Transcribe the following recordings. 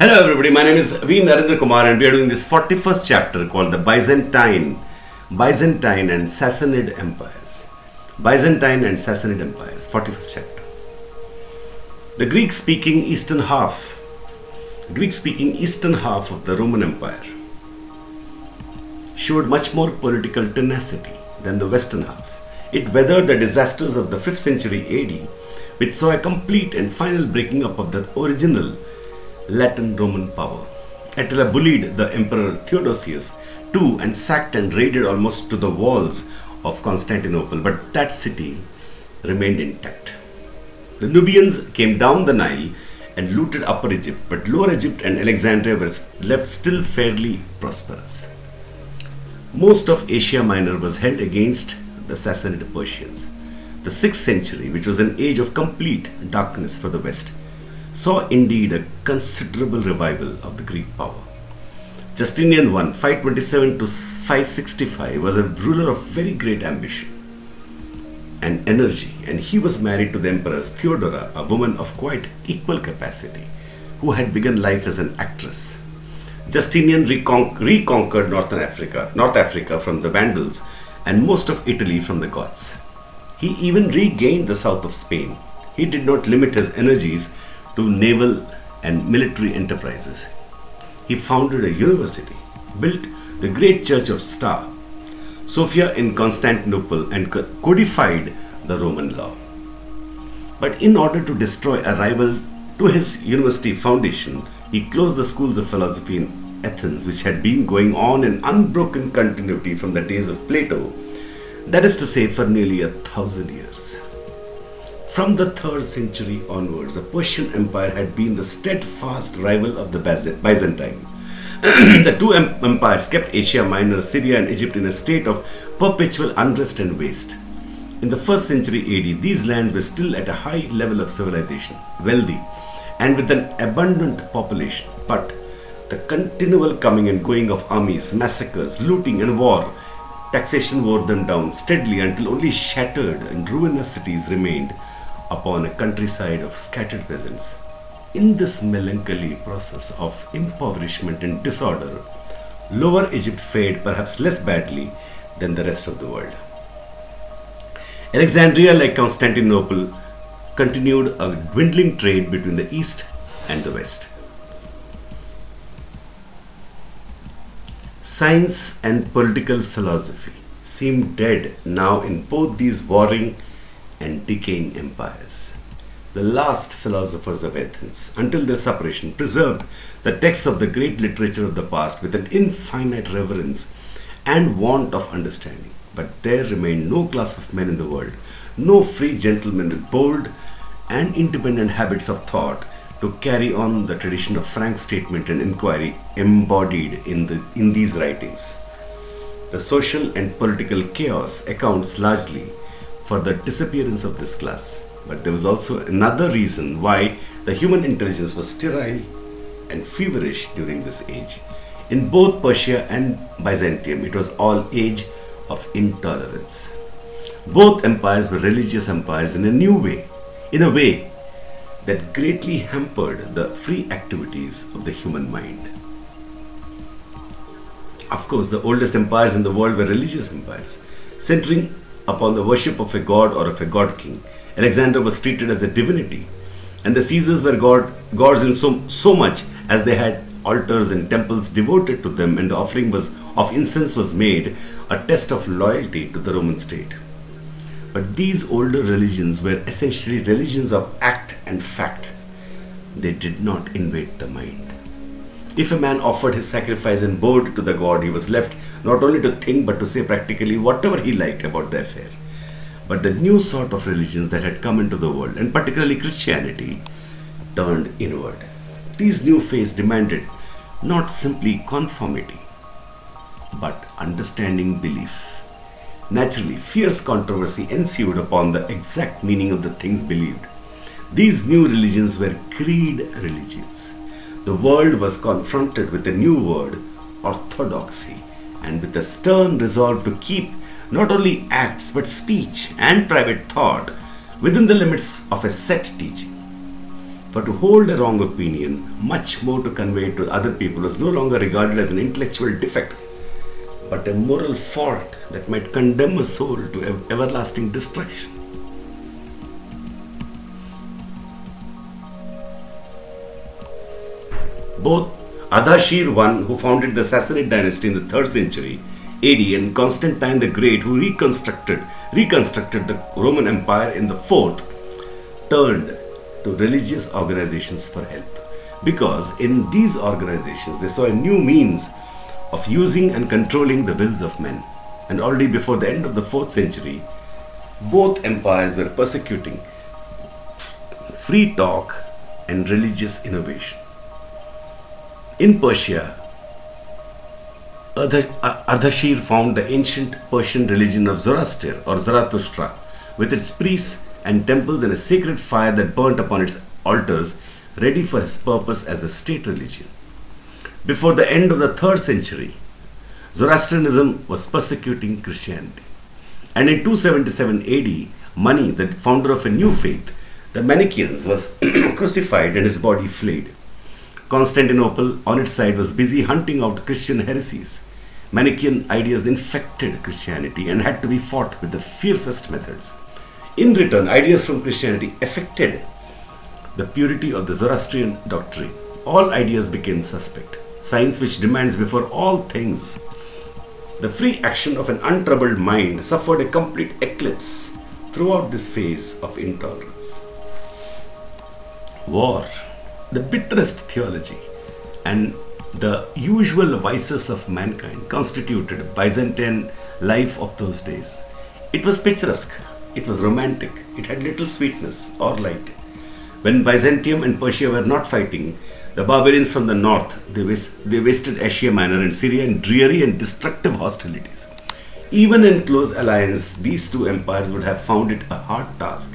Hello everybody, my name is V. Narendra Kumar and we are doing this 41st chapter called the Byzantine and Sassanid Empires. Byzantine and Sassanid Empires, 41st chapter. The Greek-speaking eastern half of the Roman Empire showed much more political tenacity than the western half. It weathered the disasters of the 5th century AD, which saw a complete and final breaking up of the original Latin Roman power. Attila bullied the Emperor Theodosius II and sacked and raided almost to the walls of Constantinople, but that city remained intact. The Nubians came down the Nile and looted Upper Egypt, but Lower Egypt and Alexandria were left still fairly prosperous. Most of Asia Minor was held against the Sassanid Persians. The 6th century, which was an age of complete darkness for the West, saw indeed a considerable revival of the Greek power. Justinian I, 527 to 565, was a ruler of very great ambition and energy, and he was married to the Empress Theodora, a woman of quite equal capacity, who had begun life as an actress. Justinian reconquered North Africa from the Vandals and most of Italy from the Goths. He even regained the south of Spain. He did not limit his energies to naval and military enterprises. He founded a university, built the great church of Sophia in Constantinople, and codified the Roman law. But in order to destroy a rival to his university foundation, he closed the schools of philosophy in Athens, which had been going on in unbroken continuity from the days of Plato, that is to say, for nearly 1,000 years. From the 3rd century onwards, the Persian Empire had been the steadfast rival of the Byzantine. The two empires kept Asia Minor, Syria and Egypt in a state of perpetual unrest and waste. In the 1st century AD, these lands were still at a high level of civilization, wealthy, and with an abundant population. But the continual coming and going of armies, massacres, looting and war, taxation wore them down steadily until only shattered and ruinous cities remained upon a countryside of scattered peasants. In this melancholy process of impoverishment and disorder, Lower Egypt fared perhaps less badly than the rest of the world. Alexandria, like Constantinople, continued a dwindling trade between the East and the West. Science and political philosophy seemed dead now in both these warring and decaying empires. The last philosophers of Athens, until their separation, preserved the texts of the great literature of the past with an infinite reverence and want of understanding. But there remained no class of men in the world, no free gentlemen with bold and independent habits of thought to carry on the tradition of frank statement and inquiry embodied in these writings. The social and political chaos accounts largely for the disappearance of this class. But there was also another reason why the human intelligence was sterile and feverish during this age. In both Persia and Byzantium, it was all age of intolerance. Both empires were religious empires in a way that greatly hampered the free activities of the human mind. Of course, the oldest empires in the world were religious empires, centering upon the worship of a god or of a god king. Alexander was treated as a divinity, and the Caesars were gods in so much as they had altars and temples devoted to them, and the offering of incense was made a test of loyalty to the Roman state. But these older religions were essentially religions of act and fact. They did not invade the mind. If a man offered his sacrifice and bowed to the god, he was left not only to think but to say practically whatever he liked about the affair. But the new sort of religions that had come into the world, and particularly Christianity, turned inward. These new faiths demanded not simply conformity, but understanding belief. Naturally, fierce controversy ensued upon the exact meaning of the things believed. These new religions were creed religions. The world was confronted with a new word, orthodoxy, and with a stern resolve to keep not only acts but speech and private thought within the limits of a set teaching. For to hold a wrong opinion, much more to convey to other people, was no longer regarded as an intellectual defect, but a moral fault that might condemn a soul to everlasting destruction. Both Ardashir I, who founded the Sassanid dynasty in the 3rd century AD, and Constantine the Great, who reconstructed the Roman Empire in the 4th, turned to religious organizations for help. Because in these organizations, they saw a new means of using and controlling the wills of men. And already before the end of the 4th century, both empires were persecuting free talk and religious innovation. In Persia, Ardashir found the ancient Persian religion of Zoroaster or Zarathustra, with its priests and temples and a sacred fire that burnt upon its altars, ready for his purpose as a state religion. Before the end of the 3rd century, Zoroastrianism was persecuting Christianity. And in 277 AD, Mani, the founder of a new faith, the Manichaeans, was crucified and his body flayed. Constantinople, on its side, was busy hunting out Christian heresies. Manichaean ideas infected Christianity and had to be fought with the fiercest methods. In return, ideas from Christianity affected the purity of the Zoroastrian doctrine. All ideas became suspect. Science, which demands before all things the free action of an untroubled mind, suffered a complete eclipse throughout this phase of intolerance. War, the bitterest theology, and the usual vices of mankind constituted Byzantine life of those days. It was picturesque, it was romantic, it had little sweetness or light. When Byzantium and Persia were not fighting, the barbarians from the north, they wasted Asia Minor and Syria in dreary and destructive hostilities. Even in close alliance, these two empires would have found it a hard task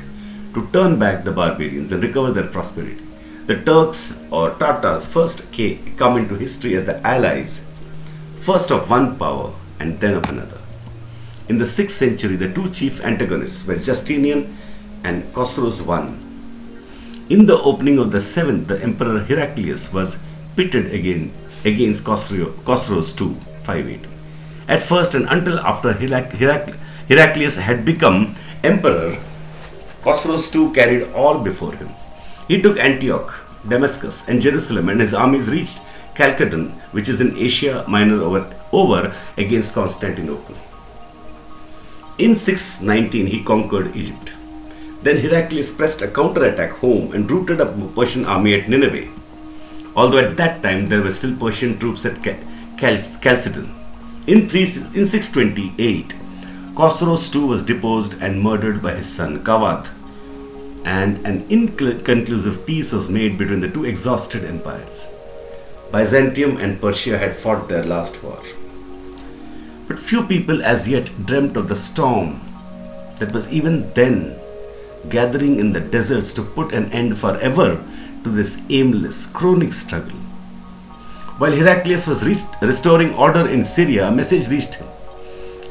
to turn back the barbarians and recover their prosperity. The Turks or Tatars first come into history as the allies, first of one power and then of another. In the 6th century, the two chief antagonists were Justinian and Khosrow I. In the opening of the 7th, the Emperor Heraclius was pitted against Khosrow II, 580. At first and until after Heraclius had become emperor, Khosrow II carried all before him. He took Antioch, Damascus, and Jerusalem, and his armies reached Chalcedon, which is in Asia Minor, over against Constantinople. In 619, he conquered Egypt. Then Heraclius pressed a counterattack home and routed up a Persian army at Nineveh, although at that time there were still Persian troops at Chalcedon. In 628, Khosrow II was deposed and murdered by his son Kavad, and an inconclusive peace was made between the two exhausted empires. Byzantium and Persia had fought their last war. But few people as yet dreamt of the storm that was even then gathering in the deserts to put an end forever to this aimless, chronic struggle. While Heraclius was restoring order in Syria, a message reached him.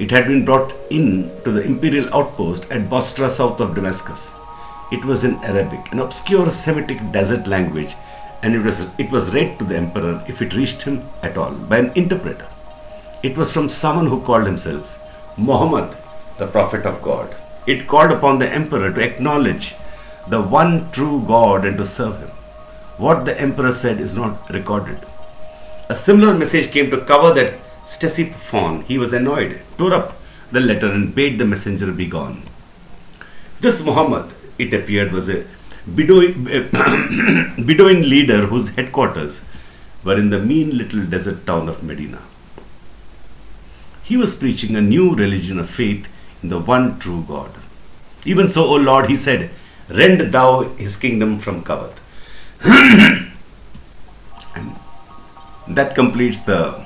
It had been brought in to the imperial outpost at Bostra, south of Damascus. It was in Arabic, an obscure Semitic desert language, and it was read to the emperor, if it reached him at all, by an interpreter. It was from someone who called himself Muhammad, the prophet of God. It called upon the emperor to acknowledge the one true God and to serve him. What the emperor said is not recorded. A similar message came to cover that Ctesiphon. He was annoyed, tore up the letter and bade the messenger be gone. This Muhammad, it appeared, was a Bedouin leader whose headquarters were in the mean little desert town of Medina. He was preaching a new religion of faith in the one true God. Even so, O Lord, he said, rend thou his kingdom from Kavad. And that completes the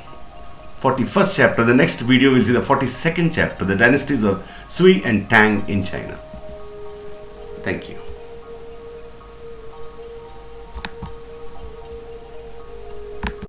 41st chapter. The next video will see the 42nd chapter, the dynasties of Sui and Tang in China. Thank you.